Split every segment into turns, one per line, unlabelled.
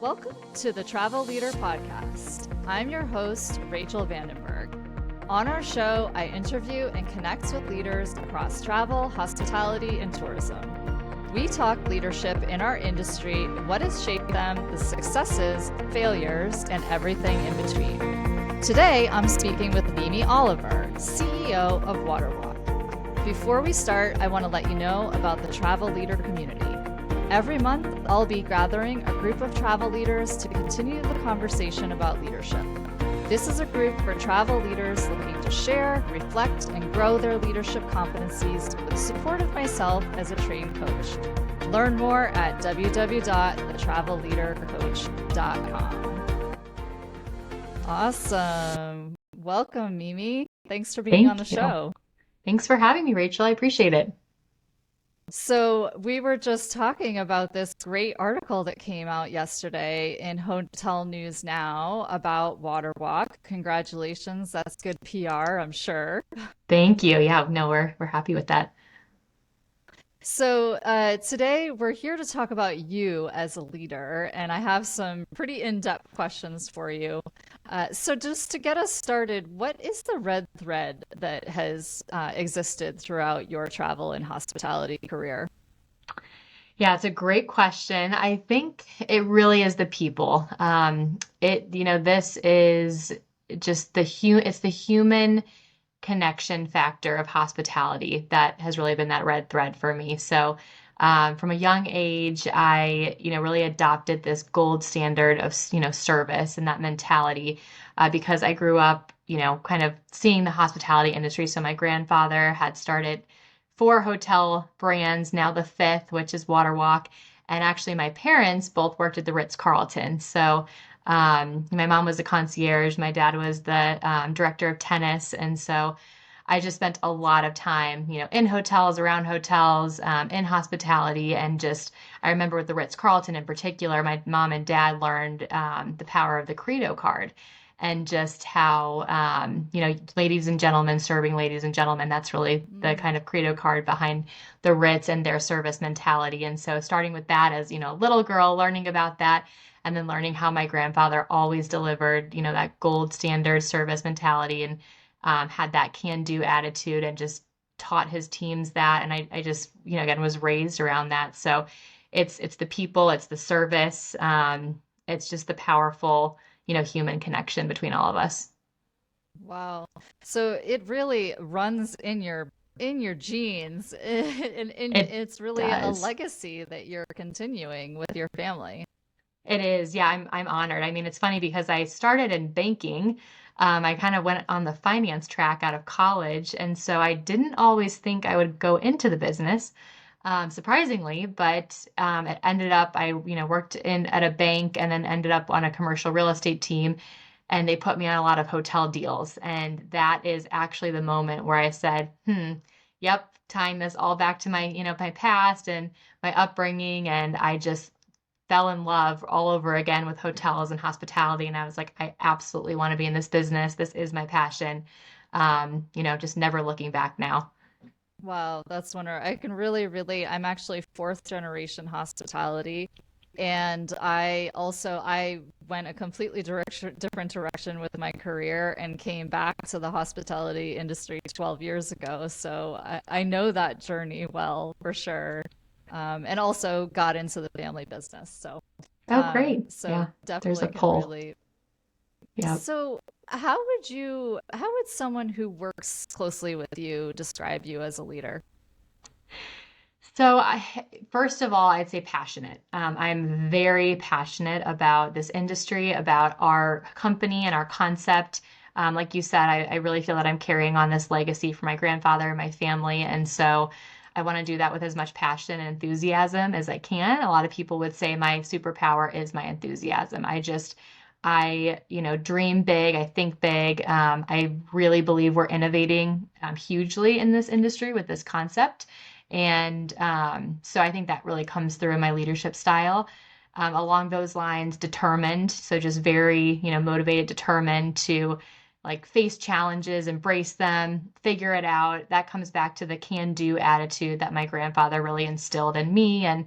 Welcome to the Travel Leader Podcast. I'm your host, Rachel Vandenberg. On our show, I interview and connect with leaders across travel, hospitality, and tourism. We talk leadership in our industry, what has shaped them, the successes, failures, and everything in between. Today, I'm speaking with Mimi Oliver, CEO of WaterWalk. Before we start, I want to let you know about the Travel Leader community. Every month, I'll be gathering a group of travel leaders to continue the conversation about leadership. This is a group for travel leaders looking to share, reflect, and grow their leadership competencies with support of myself as a trained coach. Learn more at www.thetravelleadercoach.com. Awesome. Welcome, Mimi. Thanks for being on the show.
Thanks for having me, Rachel. I appreciate it.
So we were just talking about this great article that came out yesterday in Hotel News Now about WaterWalk. Congratulations. That's good PR, I'm sure.
Thank you. Yeah, no, we're happy with that.
So today we're here to talk about you as a leader, and I have some pretty in-depth questions for you. So just to get us started, what is the red thread that has existed throughout your travel and hospitality career?
Yeah, it's a great question. I think it really is the people. This is just it's the human connection factor of hospitality that has really been that red thread for me. So, from a young age, I, really adopted this gold standard of, service and that mentality, because I grew up, kind of seeing the hospitality industry. So my grandfather had started 4 hotel brands, now the 5th, which is WaterWalk. And actually my parents both worked at the Ritz-Carlton. So, my mom was a concierge. My dad was the director of tennis. And so I just spent a lot of time, in hotels, around hotels, in hospitality. And I remember with the Ritz-Carlton in particular, my mom and dad learned the power of the Credo card and just how, ladies and gentlemen serving ladies and gentlemen, that's really the kind of Credo card behind the Ritz and their service mentality. And so starting with that as, a little girl, learning about that, and then learning how my grandfather always delivered, that gold standard service mentality and had that can-do attitude and just taught his teams that. And I just, again, was raised around that. So it's the people, it's the service, it's just the powerful, human connection between all of us.
Wow. So it really runs in your genes and
It
it's really a
does.
legacy that you're continuing with your family.
It is. Yeah, I'm honored. I mean, it's funny because I started in banking. I kind of went on the finance track out of college, and so I didn't always think I would go into the business, surprisingly. But it ended up I worked in at a bank and then ended up on a commercial real estate team, and they put me on a lot of hotel deals. And that is actually the moment where I said, yep, tying this all back to my my past and my upbringing, and I just fell in love all over again with hotels and hospitality. And I was like, I absolutely want to be in this business. This is my passion. Just never looking back now.
Wow, that's wonderful. I can really relate. I'm actually fourth generation hospitality. And I went a completely different direction with my career and came back to the hospitality industry 12 years ago. So I know that journey well, for sure. And also got into the family business. So,
Oh, great.
so
Yeah, there's
definitely
a
can
pull.
relate.
Yeah.
So how would someone who works closely with you describe you as a leader?
So, first of all, I'd say passionate. I'm very passionate about this industry, about our company and our concept. Like you said, I really feel that I'm carrying on this legacy for my grandfather and my family. And so I want to do that with as much passion and enthusiasm as I can. A lot of people would say my superpower is my enthusiasm. Dream big, I think big. I really believe we're innovating hugely in this industry with this concept. And so I think that really comes through in my leadership style. Along those lines, determined. So just very, motivated, determined to like face challenges, embrace them, figure it out. That comes back to the can-do attitude that my grandfather really instilled in me and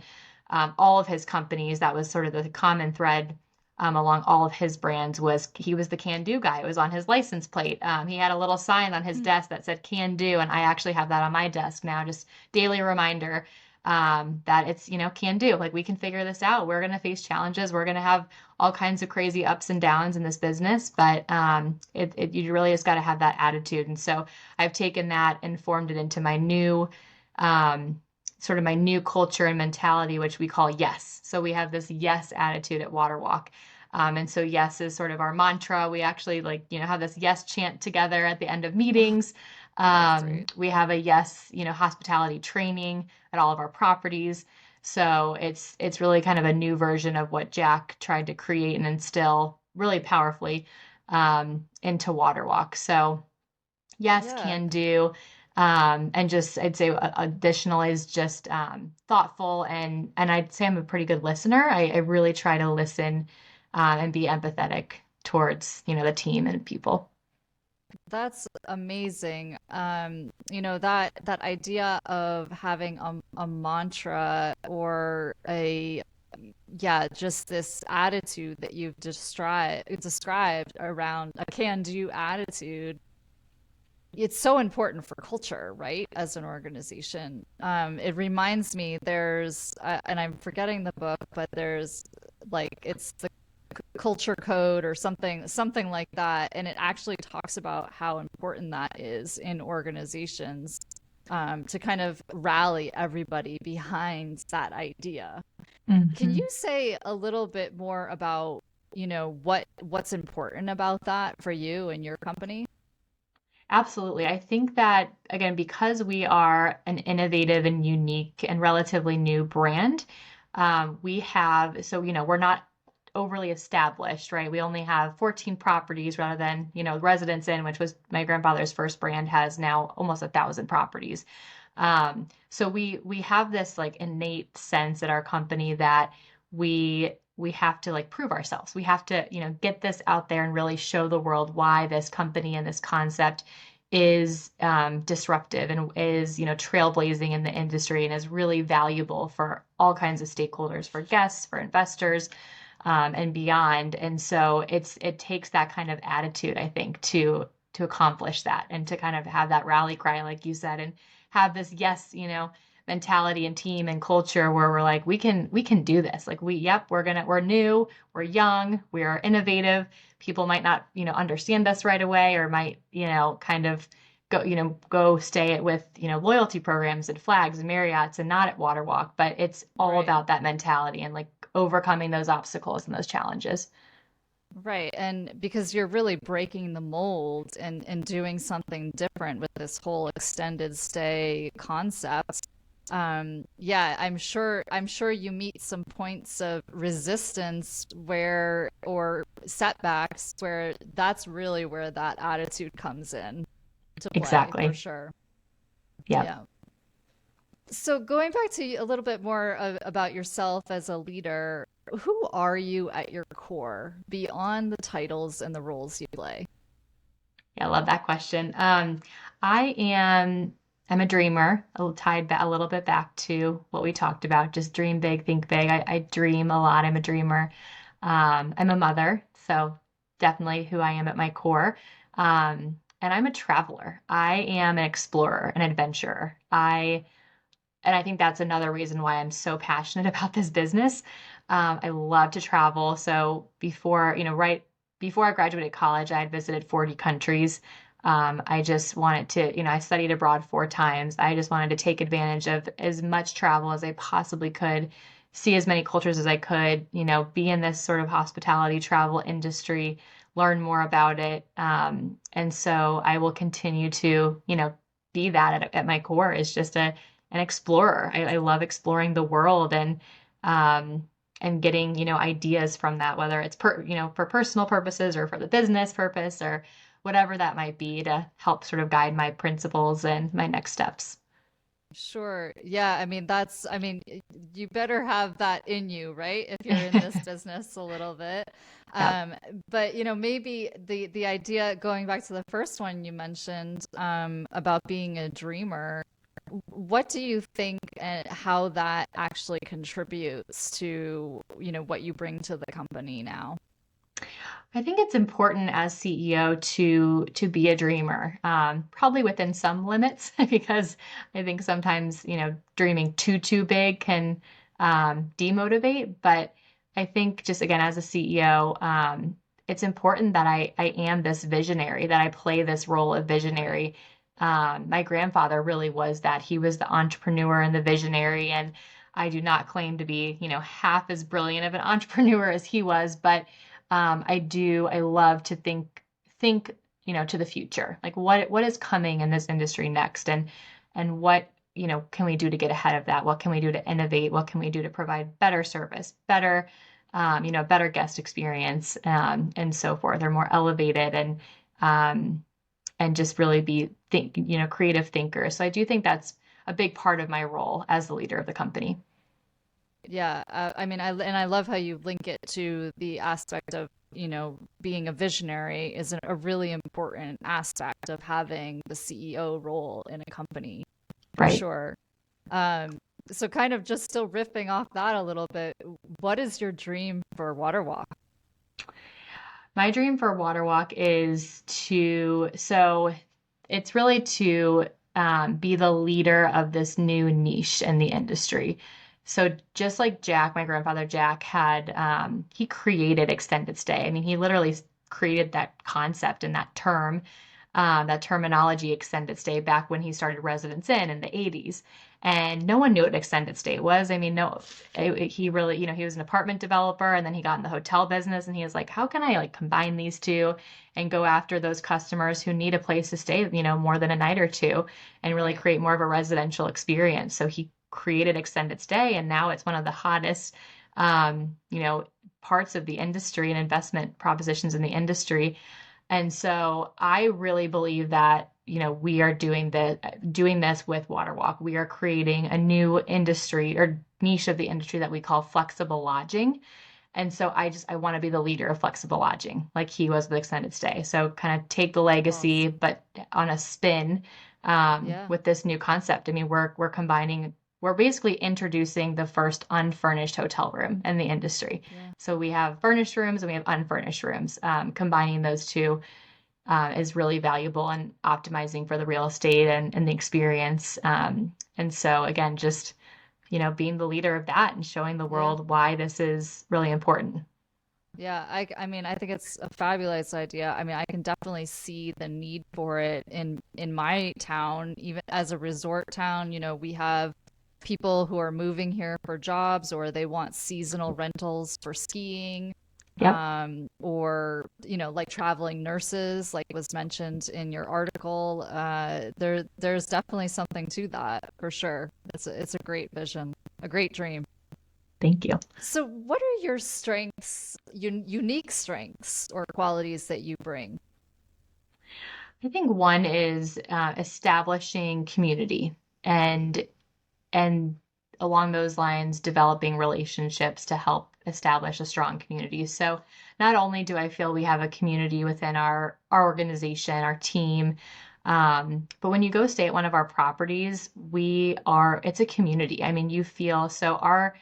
all of his companies. That was sort of the common thread along all of his brands was he was the can do guy. It was on his license plate. He had a little sign on his desk that said can do, and I actually have that on my desk now, just daily reminder that it's, can do. Like we can figure this out. We're going to face challenges. We're going to have all kinds of crazy ups and downs in this business, but you really just got to have that attitude. And so I've taken that and formed it into my new sort of my new culture and mentality, which we call yes. So we have this yes attitude at Waterwalk. And so yes is sort of our mantra. We actually have this yes chant together at the end of meetings.
That's great.
We have a yes, hospitality training at all of our properties. So it's really kind of a new version of what Jack tried to create and instill really powerfully into Waterwalk. So yes,
Yeah.
can do. And just I'd say additional is just thoughtful and I'd say I'm a pretty good listener. I really try to listen and be empathetic towards, the team and people.
That's amazing. That idea of having a mantra or just this attitude that you've described around a can-do attitude. It's so important for culture, right? As an organization. It reminds me and I'm forgetting the book, but there's it's the culture code or something like that, and it actually talks about how important that is in organizations, to kind of rally everybody behind that idea. Can
Hmm.
you say a little bit more about what's important about that for you and your company?
Absolutely. I think that, again, because we are an innovative and unique and relatively new brand, we're not overly established, right? We only have 14 properties rather than, Residence Inn, which was my grandfather's first brand, has now almost 1,000 properties. So we have this like innate sense at our company that we have to like prove ourselves. We have to, get this out there and really show the world why this company and this concept is disruptive and is, trailblazing in the industry and is really valuable for all kinds of stakeholders, for guests, for investors, and beyond. And so it takes that kind of attitude, I think, to accomplish that and to kind of have that rally cry, like you said, and have this yes, mentality and team and culture where we're like, we can do this. Like we're new, we're young, we're innovative. People might not, understand us right away or might, kind of go stay it with, loyalty programs and flags and Marriott's and not at Waterwalk, but it's all
Right.
about that mentality and like overcoming those obstacles and those challenges.
Right. And because you're really breaking the mold and doing something different with this whole extended stay concept. Yeah, I'm sure you meet some points of resistance or setbacks where that's really where that attitude comes in to play for
Exactly.
sure.
Yep.
Yeah. So going back to a little bit more about yourself as a leader, who are you at your core beyond the titles and the roles you play?
Yeah, I love that question. I am I'm a dreamer, a little bit back to what we talked about, just dream big, think big. I dream a lot. I'm a dreamer. I'm a mother, so definitely who I am at my core. And I'm a traveler. I am an explorer, an adventurer. And I think that's another reason why I'm so passionate about this business. I love to travel. So right before I graduated college, I had visited 40 countries. I just wanted to, I studied abroad 4 times. I just wanted to take advantage of as much travel as I possibly could, see as many cultures as I could, be in this sort of hospitality travel industry, learn more about it. And so I will continue to, be that at my core is just an explorer. I love exploring the world and getting, ideas from that, whether it's for personal purposes or for the business purpose or whatever that might be to help sort of guide my principles and my next steps.
Sure. Yeah, you better have that in you, right? If you're in this business a little bit.
Yep.
But maybe the idea going back to the first one you mentioned, about being a dreamer, what do you think and how that actually contributes to, what you bring to the company now?
I think it's important as CEO to be a dreamer, probably within some limits, because I think sometimes, dreaming too big can demotivate. But I think just again as a CEO, it's important that I am this visionary, that I play this role of
Right.
visionary. My grandfather really was that. He was the entrepreneur and the visionary, and I do not claim to be, half as brilliant of an entrepreneur as he was, but I love to think, to the future. Like what is coming in this industry next, and what, can we do to get ahead of that? What can we do to innovate? What can we do to provide better service, better guest experience, and so forth, or more elevated um, and just really be creative thinkers. So I do think that's a big part of my role as the leader of the company.
Yeah, I mean, I love how you link it to the aspect of, being a visionary is a really important aspect of having the CEO role in a company, for
Right.
sure. Um, so kind of just still riffing off that a little bit, what is your dream for Water Walk?
My dream for Waterwalk is so it's really to be the leader of this new niche in the industry. So just like Jack, my grandfather Jack had, he created extended stay. I mean, he literally created that concept and that terminology extended stay back when he started Residence Inn in the 80s. And no one knew what extended stay was. I mean, no, he really, he was an apartment developer and then he got in the hotel business and he was like, how can I like combine these two and go after those customers who need a place to stay, more than a night or two and really
Right.
create more of a residential experience. So he created extended stay and now it's one of the hottest, um, you know, parts of the industry and investment propositions in the industry. And so I really believe that, we are doing this with WaterWalk. We are creating a new industry or niche of the industry that we call flexible lodging. And so I want to be the leader of flexible lodging, like he was with extended stay. So kind of take the legacy,
Awesome.
but on a spin
Yeah.
with this new concept. I mean, we're basically introducing the first unfurnished hotel room in the industry.
Yeah.
So we have furnished rooms and we have unfurnished rooms. Combining those two is really valuable in optimizing for the real estate and the experience. And so again, just being the leader of that and showing the
Yeah.
world why this is really important.
Yeah, I mean, I think it's a fabulous idea. I mean, I can definitely see the need for it in my town, even as a resort town. We have people who are moving here for jobs or they want seasonal rentals for skiing,
Yep.
or like traveling nurses, like was mentioned in your article. There's definitely something to that for sure. It's a great vision, a great dream.
Thank you.
So, what are your unique strengths or qualities that you bring?
I think one is establishing community and along those lines, developing relationships to help establish a strong community. So not only do I feel we have a community within our organization, our team, but when you go stay at one of our properties, it's a community. I mean, you feel so our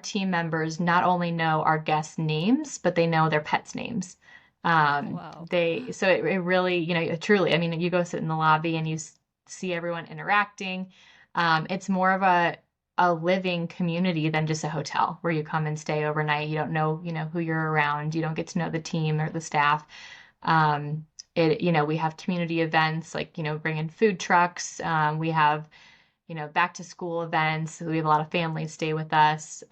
team members not only know our guests' names, but they know their pets' names.
Wow.
It really, truly, I mean, you go sit in the lobby and see everyone interacting. It's more of a living community than just a hotel where you come and stay overnight. You don't know, who you're around. You don't get to know the team or the staff. We have community events like, bringing food trucks. We have, back to school events. So we have a lot of families stay with us.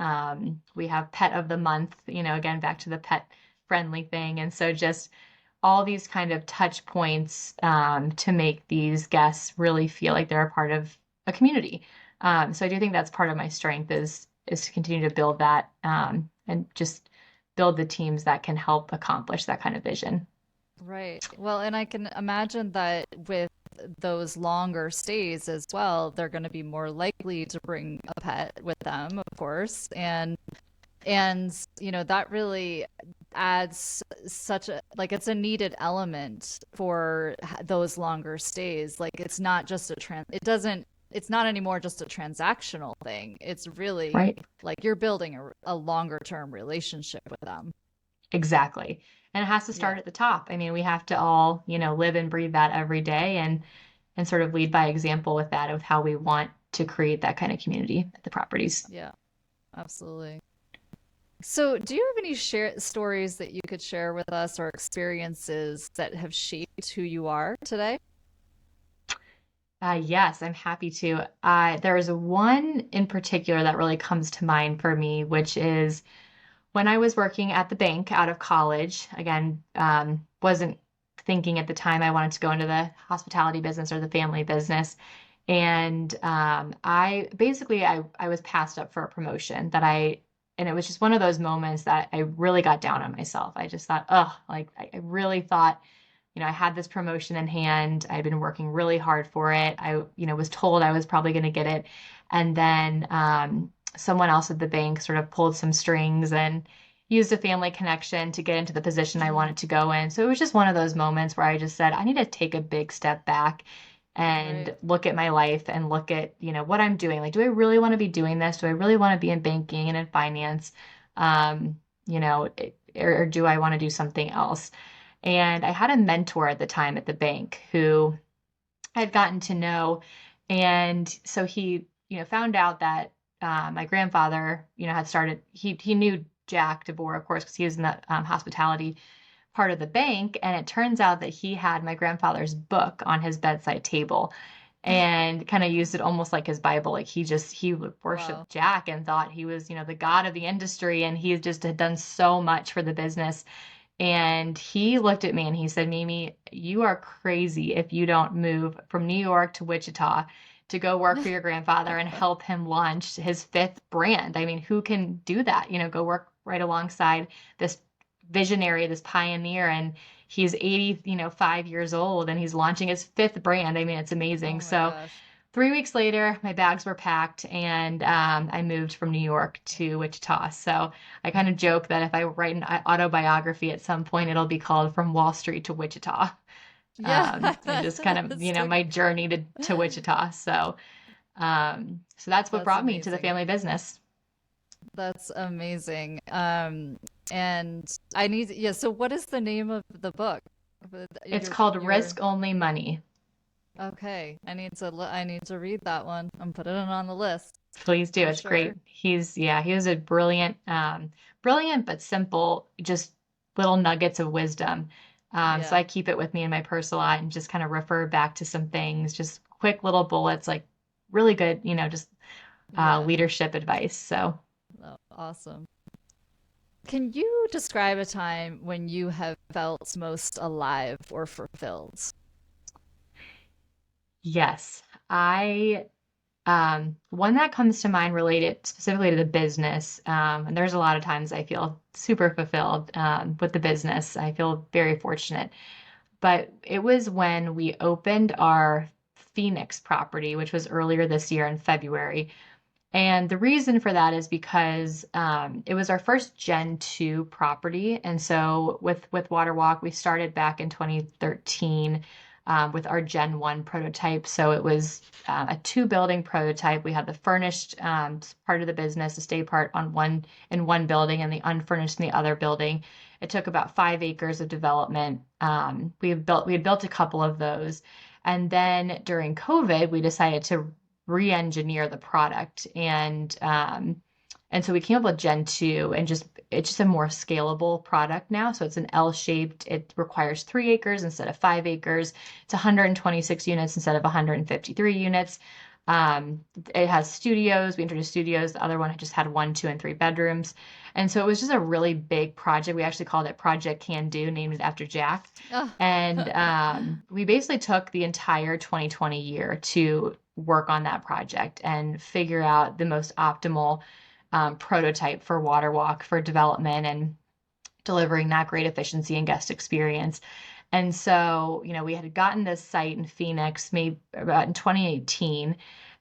We have pet of the month, again, back to the pet friendly thing. And so just all these kind of touch points to make these guests really feel like they're a part of a community. So I do think that's part of my strength is to continue to build that and just build the teams that can help accomplish that kind of vision.
Right. Well, and I can imagine that with those longer stays as well, they're going to be more likely to bring a pet with them, of course. And that really adds such a like it's a needed element for those longer stays. Like it's not just a it's not anymore just a transactional thing. It's really
Right.
like you're building a longer term relationship with them.
Exactly. And it has to start
Yeah.
at the top. I mean, we have to all, live and breathe that every day and sort of lead by example with that of how we want to create that kind of community at the properties.
Yeah, absolutely. So, do you have any share stories that you could share with us or experiences that have shaped who you are today?
Yes, I'm happy to. There is one in particular that really comes to mind for me, which is when I was working at the bank out of college. Again, wasn't thinking at the time I wanted to go into the hospitality business or the family business. And I was passed up for a promotion and it was just one of those moments that I really got down on myself. I just thought, oh, like I really thought, I had this promotion in hand. I'd been working really hard for it. Was told I was probably going to get it. And then someone else at the bank sort of pulled some strings and used a family connection to get into the position I
Mm,
wanted to go in. So it was just one of those moments where I just said, I need to take a big step back and
right.
look at my life and look at, what I'm doing. Like, do I really want to be doing this? Do I really want to be in banking and in finance? Um, or do I want to do something else? And I had a mentor at the time at the bank who I had gotten to know. And so he, found out that my grandfather, had started, he knew Jack DeBoer, of course, because he was in the hospitality part of the bank. And it turns out that he had my grandfather's book on his bedside table and kind of used it almost like his Bible. Like he
Wow.
worshiped Jack and thought he was, the god of the industry. And he just had done so much for the business. And he looked at me and he said, Mimi, you are crazy if you don't move from New York to Wichita to go work for your grandfather and help him launch his fifth brand. I mean, who can do that? Go work right alongside this visionary, this pioneer, and he's 80, 5 years old and he's launching his fifth brand. I mean, it's amazing.
Oh my
So
gosh.
3 weeks later, my bags were packed and I moved from New York to Wichita. So I kind of joke that if I write an autobiography at some point, it'll be called From Wall Street to Wichita.
Yeah,
And just kind of,
still,
my journey to Wichita. So that's what
that's
brought me to the
amazing.
family business.
That's amazing. And I need, yeah, so what is the name of the book?
It's
Your,
called
your,
Risk Only Money.
okay. I need to read that one. I'm putting it on the list
Please do.
for
It's great.
sure.
He was a brilliant but simple, just little nuggets of wisdom. So
Yeah,
I keep it with me in my purse a lot and just kind of refer back to some things, just quick little bullets, like really good, just
yeah.
leadership advice. So
Oh, awesome. Can you describe a time when you have felt most alive or fulfilled?
yes, one that comes to mind related specifically to the business, and there's a lot of times I feel super fulfilled with the business. I feel very fortunate. But it was when we opened our Phoenix property, which was earlier this year in February. And the reason for that is because it was our first Gen 2 property. And so with Waterwalk, we started back in 2013 with our Gen 1 prototype. So it was a two building prototype. We had the furnished part of the business, the stay part on one building and the unfurnished in the other building. It took about 5 acres of development. We had built a couple of those. And then during COVID, we decided to re-engineer the product and so we came up with Gen 2 and it's just a more scalable product now. So it's an L-shaped. It requires 3 acres instead of 5 acres. It's 126 units instead of 153 units. It has studios. We introduced studios. The other one just had 1, 2, and 3 bedrooms. And so it was just a really big project. We actually called it Project Can Do, named it after Jack.
Oh.
And we basically took the entire 2020 year to work on that project and figure out the most optimal prototype for Waterwalk for development and delivering that great efficiency and guest experience. And so, we had gotten this site in Phoenix maybe about in 2018.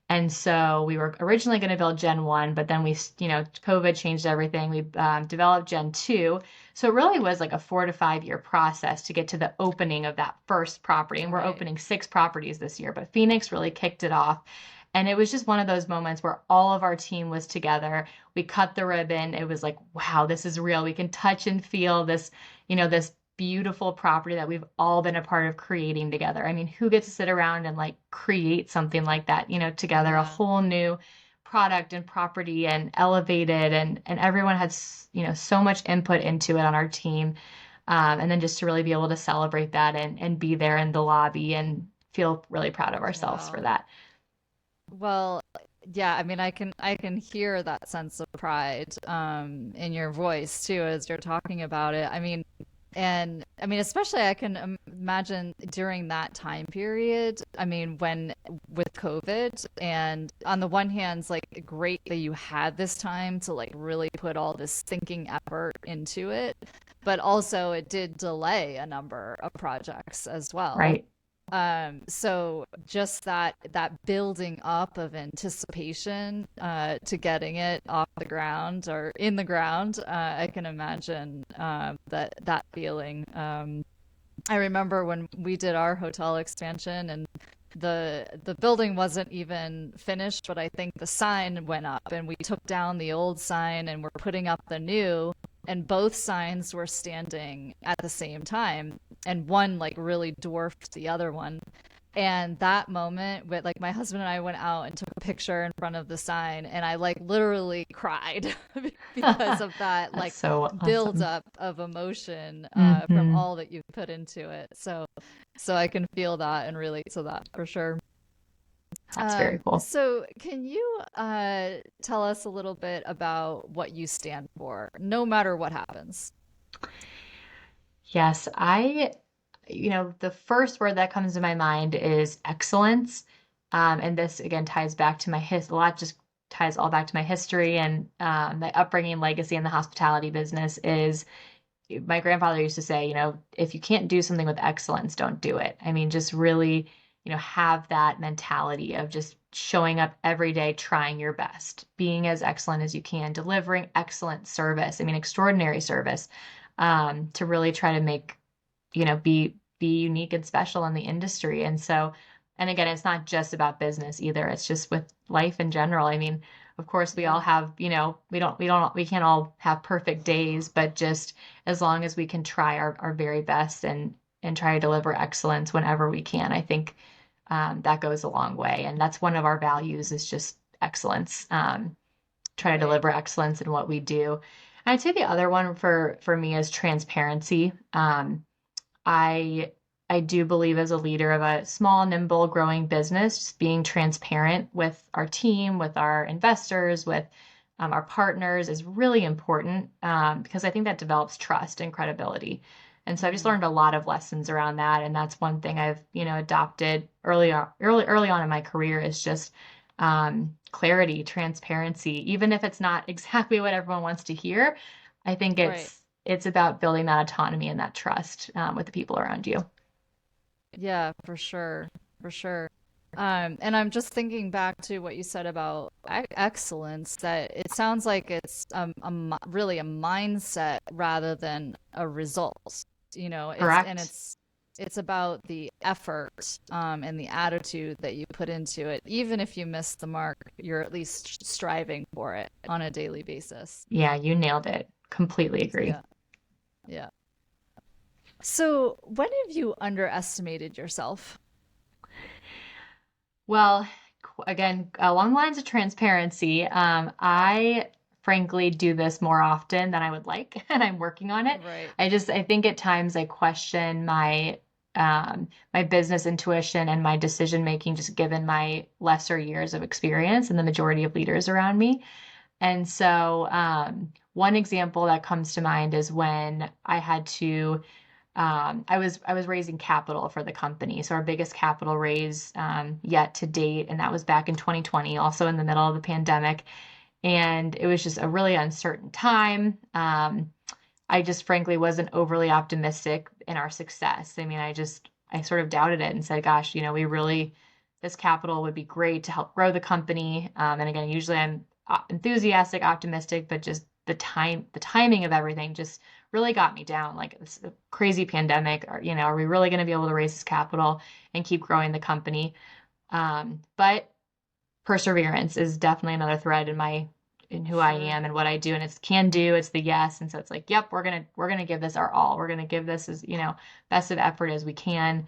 And so we were originally going to build Gen 1, but then COVID changed everything. We developed Gen 2. So it really was like a 4 to 5 year process to get to the opening of that first property. And we're
Right.
opening 6 properties this year, but Phoenix really kicked it off. And it was just one of those moments where all of our team was together. We cut the ribbon. It was like, wow, this is real. We can touch and feel this, this beautiful property that we've all been a part of creating together. I mean, who gets to sit around and like create something like that, together, a
Yeah.
whole new product and property and elevate it, and everyone had, so much input into it on our team. And then just to really be able to celebrate that and be there in the lobby and feel really proud of ourselves for
Wow.
that.
Well, yeah, I mean, I can hear that sense of pride in your voice too as you're talking about it. I mean, and I mean, especially I can imagine during that time period. I mean, when with COVID, and on the one hand, it's like great that you had this time to like really put all this thinking effort into it, but also it did delay a number of projects as well.
Right.
So just that building up of anticipation to getting it off the ground or in the ground, I can imagine that feeling. I remember when we did our hotel expansion and the building wasn't even finished, but I think the sign went up and we took down the old sign and we're putting up the new, and both signs were standing at the same time, and one like really dwarfed the other one. And that moment with like my husband and I went out and took a picture in front of the sign, and I like literally cried because of that
That's
like
so awesome.
buildup of emotion from
Hmm.
all that you've put into it. So I can feel that and relate to that for sure.
That's very cool.
So can you tell us a little bit about what you stand for, no matter what happens?
Yes, the first word that comes to my mind is excellence. And this again ties back to a lot just ties all back to my history and my upbringing legacy in the hospitality business is my grandfather used to say, if you can't do something with excellence, don't do it. I mean, just really, have that mentality of just showing up every day, trying your best, being as excellent as you can, delivering excellent service. I mean, extraordinary service, to really try to make, be unique and special in the industry. And so, and again, it's not just about business either. It's just with life in general. I mean, of course, we all
Yeah,
have, we can't all have perfect days, but just as long as we can try our very best and try to deliver excellence whenever we can, I think that goes a long way. And that's one of our values is just excellence. Try to
right.
deliver excellence in what we do. And I'd say the other one for me is transparency. I I do believe as a leader of a small, nimble, growing business, just being transparent with our team, with our investors, with our partners is really important because I think that develops trust and credibility. And so I've just
Hmm.
learned a lot of lessons around that, and that's one thing I've adopted early on in my career is just clarity, transparency, even if it's not exactly what everyone wants to hear. I think
Right.
it's about building that autonomy and that trust with the people around you.
Yeah, for sure. For sure. And I'm just thinking back to what you said about excellence, that it sounds like it's really a mindset rather than a result. It's and
Correct.
it's about the effort and the attitude that you put into it. Even if you miss the mark, you're at least striving for it on a daily basis.
Yeah, you nailed it. Completely agree.
Yeah. Yeah. So, when have you underestimated yourself?
Well, again, along the lines of transparency, I frankly do this more often than I would like, and I'm working on it.
Right.
I think at times I question my business intuition and my decision making, just given my lesser years of experience and the majority of leaders around me. And so, one example that comes to mind is when I had to I was raising capital for the company. So our biggest capital raise yet to date, and that was back in 2020, also in the middle of the pandemic. And it was just a really uncertain time. I just frankly wasn't overly optimistic in our success. I mean, I sort of doubted it and said, gosh, we really, this capital would be great to help grow the company. And again, usually I'm enthusiastic, optimistic, but just the timing of everything just really got me down. Like this crazy pandemic, or, are we really going to be able to raise this capital and keep growing the company? But perseverance is definitely another thread in who I
Sure.
am and what I do. And it's can do, it's the yes. And so it's like, yep, we're gonna give this our all. We're gonna give this as, best of effort as we can.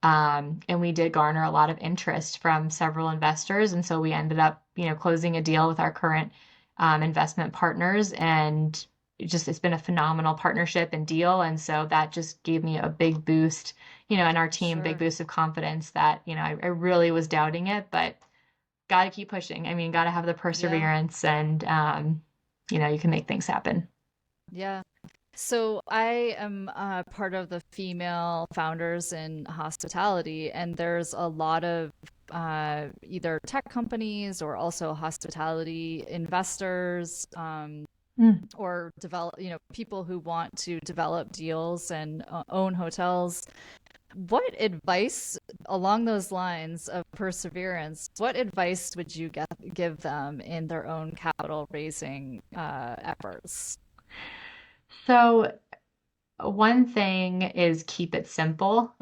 And we did garner a lot of interest from several investors. And so we ended up, closing a deal with our current investment partners. And it's been a phenomenal partnership and deal. And so that just gave me a big boost, and our team, big
Sure.
boost of confidence that, I really was doubting it, but got to keep pushing. I mean, got to have the
Yeah.
perseverance and, you can make things happen.
Yeah. So I am part of the female founders in hospitality, and there's a lot of either tech companies or also hospitality investors,
Mm.
or people who want to develop deals and own hotels. What advice along those lines of perseverance, what advice would you give them in their own capital raising efforts?
So one thing is keep it simple.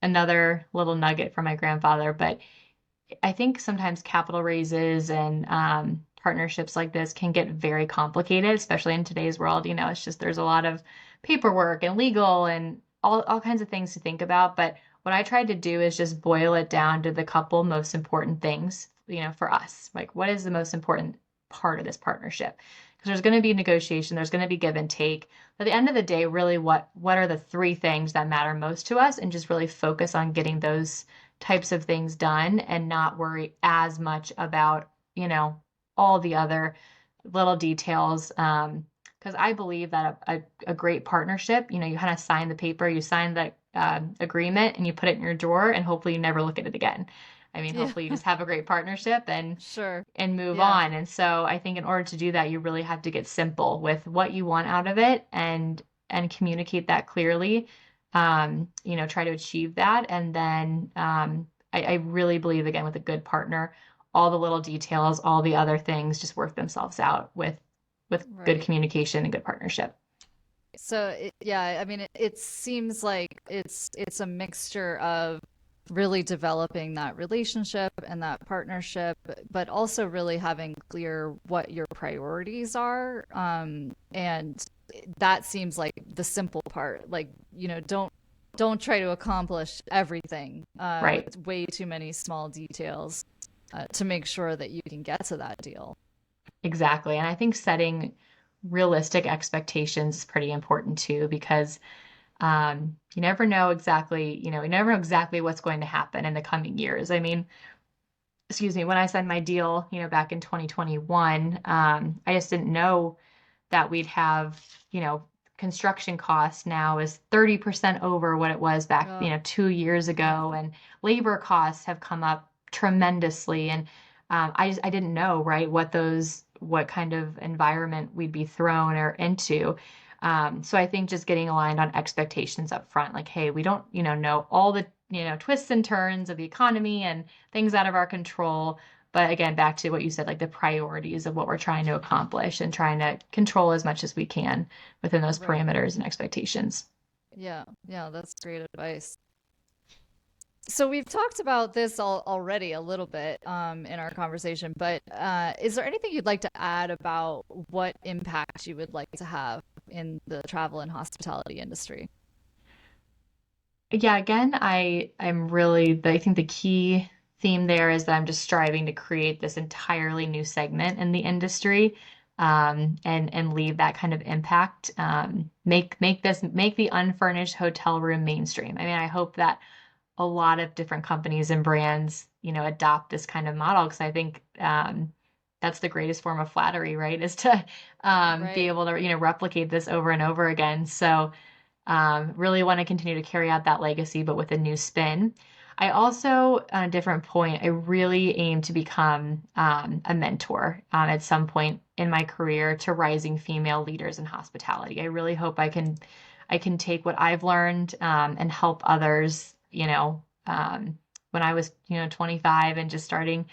Another little nugget from my grandfather, but I think sometimes capital raises and partnerships like this can get very complicated, especially in today's world. It's just there's a lot of paperwork and legal and all kinds of things to think about. But what I tried to do is just boil it down to the couple most important things, for us. Like, what is the most important part of this partnership? Because there's going to be negotiation, there's going to be give and take. But at the end of the day, really, what are the three things that matter most to us, and just really focus on getting those types of things done and not worry as much about, all the other little details. Because I believe that a great partnership, you kind of sign the paper, you sign the agreement, and you put it in your drawer, and hopefully you never look at it again. I mean,
Yeah,
hopefully you just have a great partnership
sure.
and move
Yeah,
on. And so I think in order to do that, you really have to get simple with what you want out of it and communicate that clearly. Try to achieve that. And then I really believe again with a good partner, all the little details, all the other things just work themselves out with good
right.
communication and good partnership.
So yeah, I mean, it seems like it's a mixture of really developing that relationship and that partnership, but also really having clear what your priorities are. And that seems like the simple part. Like, don't try to accomplish everything
Right.
with way too many small details to make sure that you can get to that deal.
Exactly. And I think setting realistic expectations is pretty important too, because you never know exactly what's going to happen in the coming years. I mean, excuse me, when I signed my deal, back in 2021, I just didn't know that we'd have, construction costs now is 30% over what it was back,
Oh,
2 years
yeah,
ago, and labor costs have come up tremendously. And I didn't know, right, what kind of environment we'd be thrown or into. So I think just getting aligned on expectations up front, like, hey, we don't, know all the, twists and turns of the economy and things out of our control. But again, back to what you said, like the priorities of what we're trying to accomplish and trying to control as much as we can within those
right.
parameters and expectations.
Yeah, yeah, that's great advice. So we've talked about this already a little bit in our conversation, but is there anything you'd like to add about what impact you would like to have in the travel and hospitality industry?
Yeah, again, I think the key theme there is that I'm just striving to create this entirely new segment in the industry, and leave that kind of impact. Make the unfurnished hotel room mainstream. I mean, I hope that a lot of different companies and brands, adopt this kind of model because I think that's the greatest form of flattery, right? Is to be
Right.
able to, replicate this over and over again. So really want to continue to carry out that legacy, but with a new spin. I also, on a different point, I really aim to become a mentor at some point in my career to rising female leaders in hospitality. I really hope I can take what I've learned and help others. When I was 25 and just starting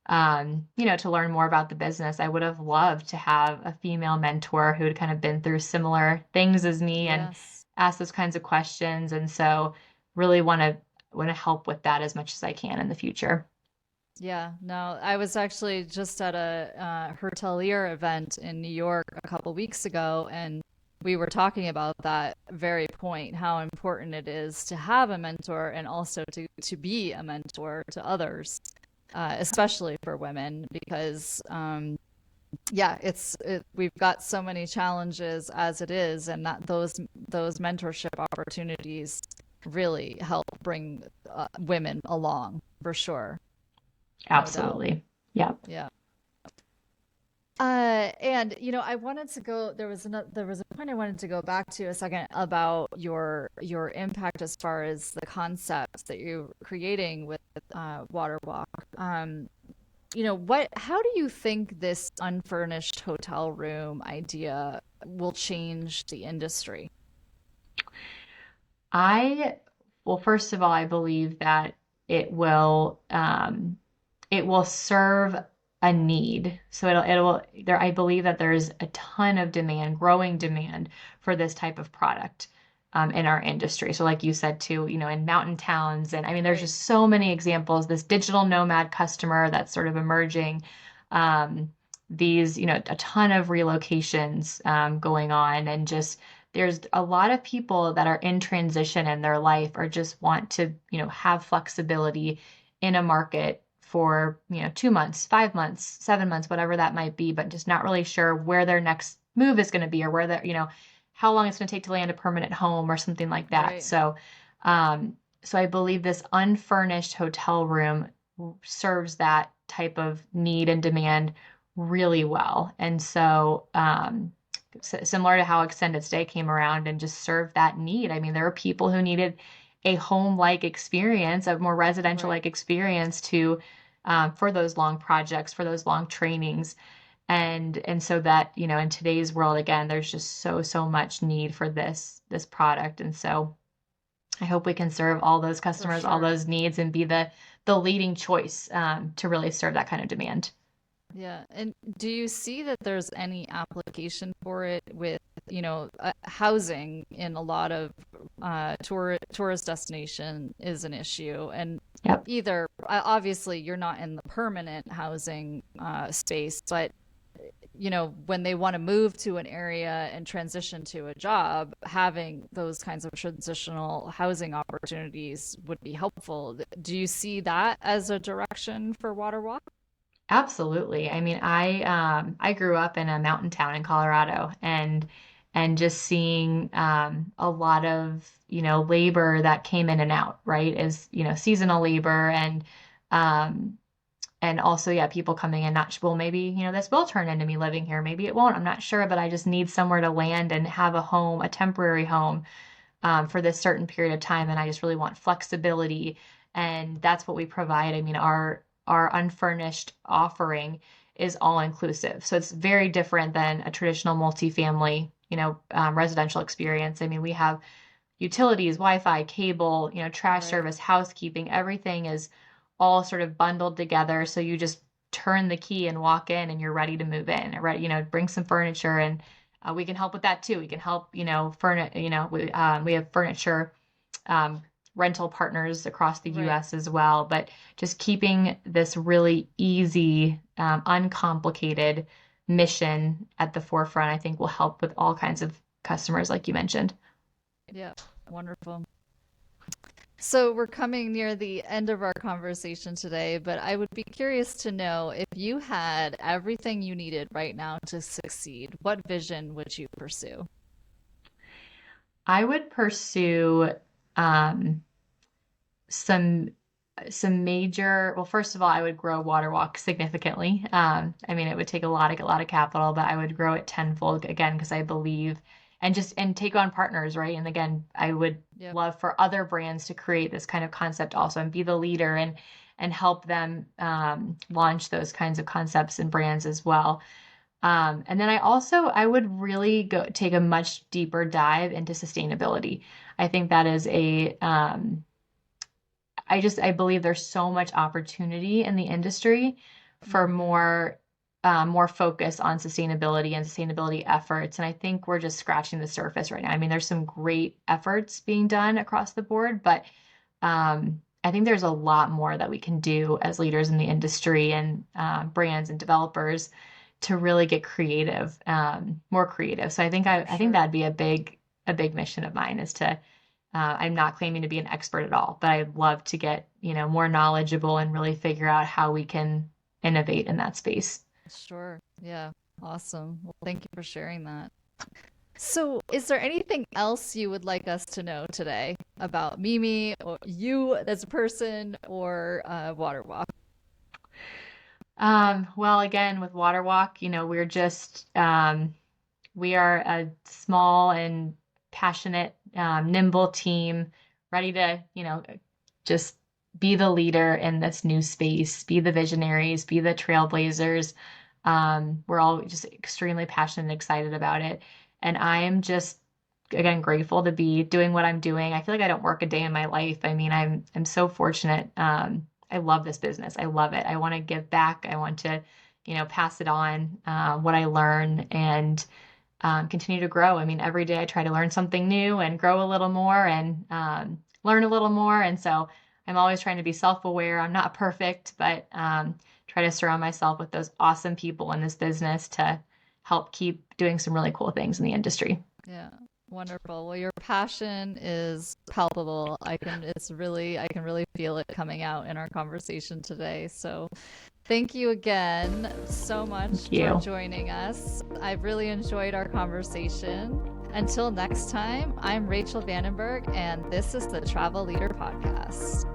to learn more about the business. I would have loved to have a female mentor who had kind of been through similar things as me and
Yes.
ask those kinds of questions. And so really want to help with that as much as I can in the future.
Yeah, no, I was actually just at a Hotelier event in New York a couple weeks ago, and we were talking about that very point, how important it is to have a mentor and also to be a mentor to others, especially for women, because yeah, we've got so many challenges as it is, and that those mentorship opportunities really help bring women along for sure, no doubt.
Absolutely. Yeah.
Yeah. And I wanted to go. There was a point I wanted to go back to a second about your impact as far as the concepts that you're creating with Water Walk. How do you think this unfurnished hotel room idea will change the industry?
I, well, first of all, I believe that it will, it will serve a need. So I believe that there's a ton of demand, growing demand for this type of product, in our industry. So like you said too, in mountain towns, and I mean, there's
Right.
just so many examples, this digital nomad customer that's sort of emerging, um, a ton of relocations, going on, and just, there's a lot of people that are in transition in their life or just want to, have flexibility in a market for, 2 months, 5 months, 7 months, whatever that might be, but just not really sure where their next move is going to be or where how long it's going to take to land a permanent home or something like that.
Right.
So I believe this unfurnished hotel room serves that type of need and demand really well. And so, similar to how extended stay came around and just served that need. I mean, there were people who needed a home-like experience, a more
Right.
residential-like experience to for those long projects, for those long trainings. And so that, in today's world, again, there's just so much need for this product. And so I hope we can serve all those
For
customers, all
sure.
those needs, and be the leading choice, to really serve that kind of demand.
Yeah. And do you see that there's any application for it with, housing in a lot of tourist destination is an issue, and
Yep.
either obviously you're not in the permanent housing space, but when they want to move to an area and transition to a job, having those kinds of transitional housing opportunities would be helpful. Do you see that as a direction for Water Walk?
Absolutely. I mean, I grew up in a mountain town in Colorado, and just seeing, a lot of, labor that came in and out, right? As, seasonal labor, um and also, yeah, people coming in, not, well, maybe, this will turn into me living here, maybe it won't, I'm not sure, but I just need somewhere to land and have a home, a temporary home, for this certain period of time, and I just really want flexibility, and that's what we provide. I mean, our unfurnished offering is all inclusive, so it's very different than a traditional multifamily, residential experience. I mean, we have utilities, Wi-Fi, cable, trash
Right.
service, housekeeping, everything is all sort of bundled together. So you just turn the key and walk in and you're ready to move in, right? Bring some furniture, and we can help with that too. We can help, we have furniture, um, rental partners across the
Right.
US as well, but just keeping this really easy, uncomplicated mission at the forefront, I think will help with all kinds of customers, like you mentioned.
Yeah. Wonderful. So we're coming near the end of our conversation today, but I would be curious to know if you had everything you needed right now to succeed, what vision would you pursue?
I would pursue, um, some well, first of all, I would grow Waterwalk significantly. I mean, it would take a lot of capital, but I would grow it tenfold again because I believe, and take on partners, right? And again, I would
Yep.
love for other brands to create this kind of concept also and be the leader, and help them, launch those kinds of concepts and brands as well. And then I would really go take a much deeper dive into sustainability. I think that is I believe there's so much opportunity in the industry for
Hmm.
more focus on sustainability and sustainability efforts. And I think we're just scratching the surface right now. I mean, there's some great efforts being done across the board, but I think there's a lot more that we can do as leaders in the industry and brands and developers to really get creative, more creative. So I think
Sure.
that'd be a big mission of mine is to I'm not claiming to be an expert at all, but I'd love to get, more knowledgeable and really figure out how we can innovate in that space.
Sure. Yeah. Awesome. Well, thank you for sharing that. So, is there anything else you would like us to know today about Mimi or you as a person or Water Walk?
Well, again, with Water Walk, we are a small and passionate, nimble team ready to, just be the leader in this new space, be the visionaries, be the trailblazers. We're all just extremely passionate and excited about it. And I am just, again, grateful to be doing what I'm doing. I feel like I don't work a day in my life. I mean, I'm so fortunate. I love this business. I love it. I want to give back. I want to, pass it on, what I learn and continue to grow. I mean, every day I try to learn something new and grow a little more and learn a little more. And so I'm always trying to be self-aware. I'm not perfect, but try to surround myself with those awesome people in this business to help keep doing some really cool things in the industry.
Yeah. Wonderful. Well, your passion is palpable. I can really feel it coming out in our conversation today. So thank you again so much
Thank
for
you.
joining us. I've really enjoyed our conversation. Until next time, I'm Rachel Vandenberg, and this is the Travel Leader Podcast.